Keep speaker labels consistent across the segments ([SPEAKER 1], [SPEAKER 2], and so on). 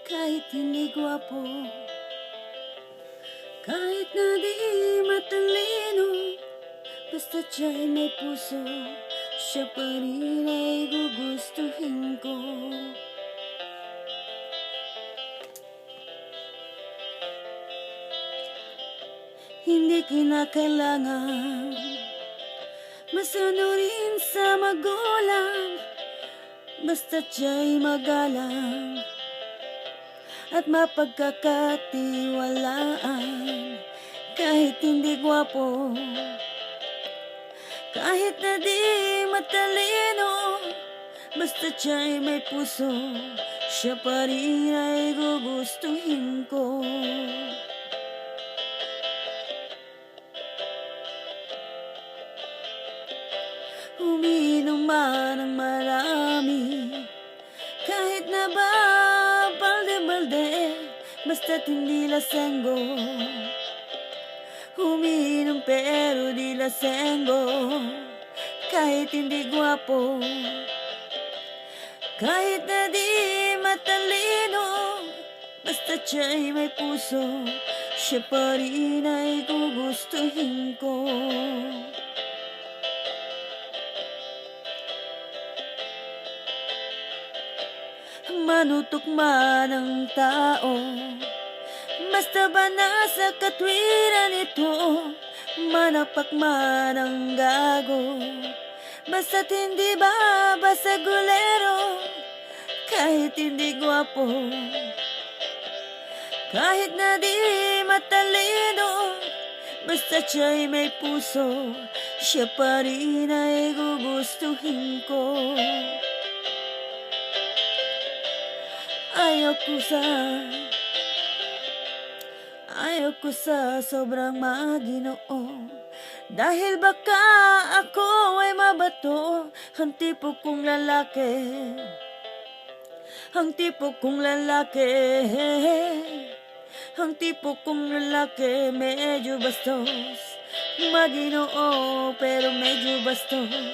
[SPEAKER 1] Kahit hindi gwapo, kahit na di matalino, basta siya'y may puso, siya pa rin ay gugustuhin ko. Hindi kinakailangan masunurin sa magulang, basta siya'y magalang at mapagkakatiwalaan. Kahit hindi gwapo, kahit na di matalino, basta siya'y may puso, siya pa rin ay gugustuhin ko. Umiinom man ng marami, kahit na ba balde-balde, basta't hindi lasenggo. Umiinom pero di lasenggo, kahit hindi gwapo, kahit na di matalino, basta't siya'y may puso, siya pa rin ay gugustuhin ko. Manutok man ang tao, basta ba nasa katwiran ito, manapak man ang gago, basta't hindi ba basagulero. Kahit hindi gwapo, kahit na di matalino, basta siya'y may puso, siya pa rin ay gugustuhin ko. Ayoko sa sobrang maginoo, dahil baka ako ay mabato. Ang tipo kong lalaki, ang tipo kong lalaki, ang tipo kong lalaki, medyo bastos. Maginoo pero medyo bastos,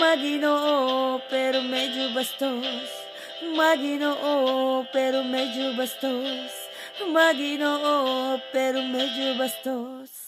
[SPEAKER 1] maginoo pero medyo bastos, maginoo pero medyo bastos, maginoo pero medyo bastos.